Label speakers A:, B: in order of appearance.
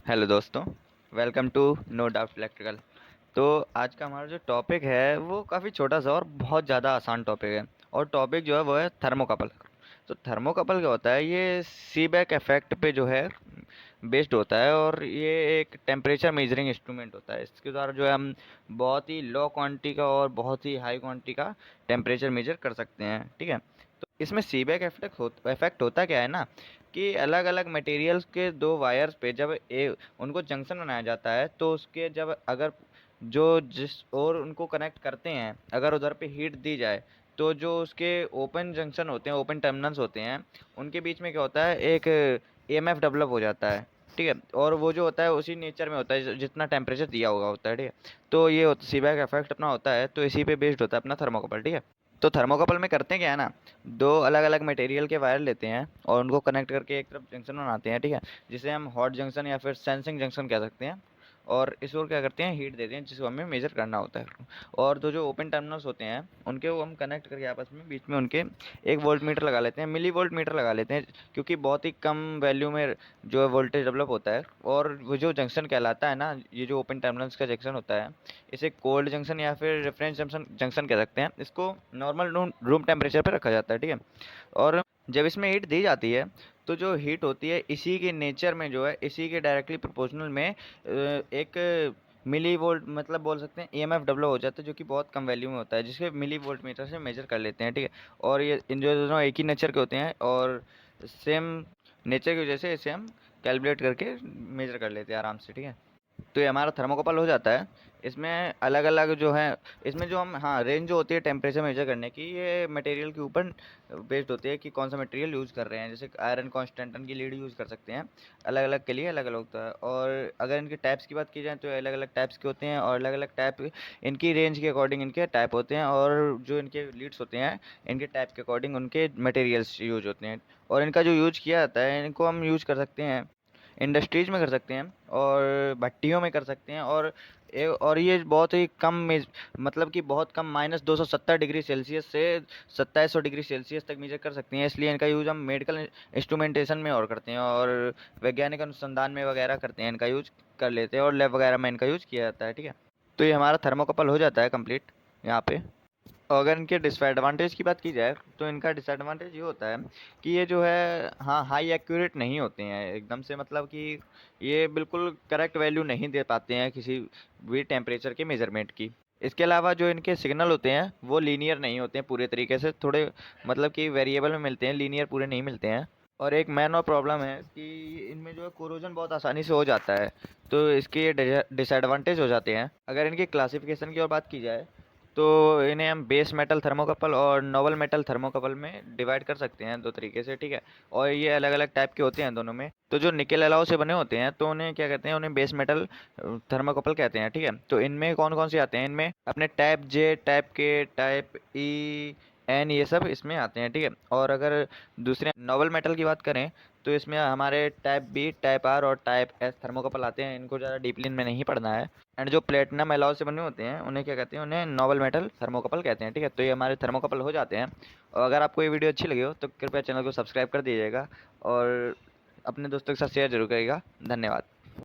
A: Hello दोस्तों। Welcome to no doubt electrical. तो आज का हमारा जो टॉपिक है वो काफ़ी छोटा सा और बहुत ज़्यादा आसान टॉपिक है। और टॉपिक जो है वो है थर्मोकपल। तो थर्मोकपल क्या होता है? ये सीबेक इफेक्ट पे जो है बेस्ड होता है, और ये एक टेम्परेचर मेजरिंग इंस्ट्रूमेंट होता है। इसके द्वारा जो है हम बहुत ही लो क्वांटिटी का और बहुत ही हाई क्वांटिटी का टेम्परेचर मेजर कर सकते हैं। ठीक है। तो इसमें सीबेक इफेक्ट होता क्या है ना, कि अलग अलग मटेरियल्स के दो वायर्स पे जब उनको जंक्शन बनाया जाता है, तो उसके जब अगर जो जिस और उनको कनेक्ट करते हैं, अगर उधर पे हीट दी जाए, तो जो उसके ओपन जंक्शन होते हैं, ओपन टर्मिनल्स होते हैं, उनके बीच में क्या होता है, एक ईएमएफ डेवलप हो जाता है। ठीक है। और वो जो होता है उसी नेचर में होता है जितना टेम्परेचर दिया होगा होता है। ठीक है। तो ये सीबेक इफेक्ट अपना होता है, तो इसी पे बेस्ड होता है अपना थर्मोकपल। ठीक है। तो थर्मोकपल में करते हैं क्या है ना, दो अलग अलग मटेरियल के वायर लेते हैं और उनको कनेक्ट करके एक तरफ जंक्शन बनाते हैं। ठीक है। जिसे हम हॉट जंक्शन या फिर सेंसिंग जंक्शन कह सकते हैं। और इस ओर क्या करते हैं, हीट देते हैं जिसको हमें मेजर करना होता है। और दो जो ओपन टर्मिनल्स होते हैं उनके वो हम कनेक्ट करके आपस में बीच में उनके एक वोल्ट मीटर लगा लेते हैं, मिली वोल्ट मीटर लगा लेते हैं, क्योंकि बहुत ही कम वैल्यू में जो है वोल्टेज डेवलप होता है। और वो जो जंक्शन कहलाता है ना, ये जो ओपन टर्मिनल्स का जंक्शन होता है, इसे कोल्ड जंक्शन या फिर रेफरेंस जंक्शन जंक्शन कह सकते हैं। इसको नॉर्मल रूम टेम्परेचर पर रखा जाता है। ठीक है। और जब इसमें हीट दी जाती है, तो जो हीट होती है इसी के नेचर में जो है, इसी के डायरेक्टली प्रोपोर्शनल में एक मिली वोल्ट मतलब बोल सकते हैं ईएमएफ डेवलप हो जाता है, जो कि बहुत कम वैल्यू में होता है, जिसके मिली वोल्ट मीटर से मेजर कर लेते हैं। ठीक है। और ये इन जो दोनों एक ही नेचर के होते हैं और सेम नेचर की वजह से इसे हम कैलकुलेट करके मेजर कर लेते हैं आराम से। ठीक है। तो ये हमारा थर्मोकपल हो जाता है। इसमें अलग अलग जो है, इसमें जो हम हाँ रेंज जो होती है टेम्परेचर मेजर करने की, ये मटेरियल के ऊपर बेस्ड होती है कि कौन सा मटेरियल यूज़ कर रहे हैं। जैसे आयरन कॉन्स्टेंटन की लीड यूज़ कर सकते हैं, अलग अलग के लिए अलग अलग होता है। और अगर इनके टाइप्स की बात की जाए तो अलग अलग टाइप्स के होते हैं, और अलग अलग टाइप इनकी रेंज के अकॉर्डिंग इनके टाइप होते हैं, और जो इनके लीड्स होते हैं इनके टाइप के अकॉर्डिंग उनके मटेरियल्स यूज होते हैं। और इनका जो यूज किया जाता है, इनको हम यूज कर सकते हैं इंडस्ट्रीज में कर सकते हैं, और भट्टियों में कर सकते हैं। और ये बहुत ही कम में, मतलब कि बहुत कम -270 डिग्री सेल्सियस से 2700 डिग्री सेल्सियस तक मेजर कर सकते हैं। इसलिए इनका यूज़ हम मेडिकल इंस्ट्रूमेंटेशन में और करते हैं, और वैज्ञानिक अनुसंधान में वगैरह करते हैं, इनका यूज कर लेते हैं, और लैब वगैरह में इनका यूज किया जाता है। ठीक है। तो ये हमारा थर्मोकपल हो जाता है कंप्लीट यहाँ पे। और अगर इनके डिसएडवांटेज की बात की जाए, तो इनका डिसएडवांटेज ये होता है कि ये जो है हाँ हाई एक्यूरेट नहीं होते हैं एकदम से, मतलब कि ये बिल्कुल करेक्ट वैल्यू नहीं दे पाते हैं किसी भी टेम्परेचर के मेजरमेंट की। इसके अलावा जो इनके सिग्नल होते हैं वो लीनियर नहीं होते हैं पूरे तरीके से, थोड़े मतलब कि वेरिएबल में मिलते हैं, लीनियर पूरे नहीं मिलते हैं। और एक मेन और प्रॉब्लम है कि इनमें जो है कोरोजन बहुत आसानी से हो जाता है, तो इसके ये डिसएडवांटेज हो जाते हैं। अगर इनकी क्लासिफिकेशन की और बात की जाए, तो इन्हें हम बेस मेटल थर्मोकपल और नोबल मेटल थर्मोकपल में डिवाइड कर सकते हैं दो तरीके से। ठीक है। और ये अलग अलग टाइप के होते हैं दोनों में। तो जो निकेल अलाउ से बने होते हैं, तो उन्हें क्या कहते हैं, उन्हें बेस मेटल थर्मोकपल कहते हैं। ठीक है। तो इनमें कौन कौन से आते हैं, इनमें अपने टाइप जे, टाइप के, टाइप ई, एन, ये सब इसमें आते हैं। ठीक है। और अगर दूसरे नोबल मेटल की बात करें, तो इसमें हमारे टाइप बी, टाइप आर और टाइप एस थर्मोकपल आते हैं। इनको ज़्यादा डीपली इनमें नहीं पढ़ना है। एंड जो प्लेटिनम एलॉय से बने होते हैं उन्हें क्या कहते हैं, उन्हें नोबल मेटल थर्मोकपल कहते हैं। ठीक है। तो ये हमारे थर्मोकपल हो जाते हैं। और अगर आपको ये वीडियो अच्छी लगी हो तो कृपया चैनल को सब्सक्राइब कर दीजिएगा, और अपने दोस्तों के साथ शेयर जरूर करिएगा। धन्यवाद।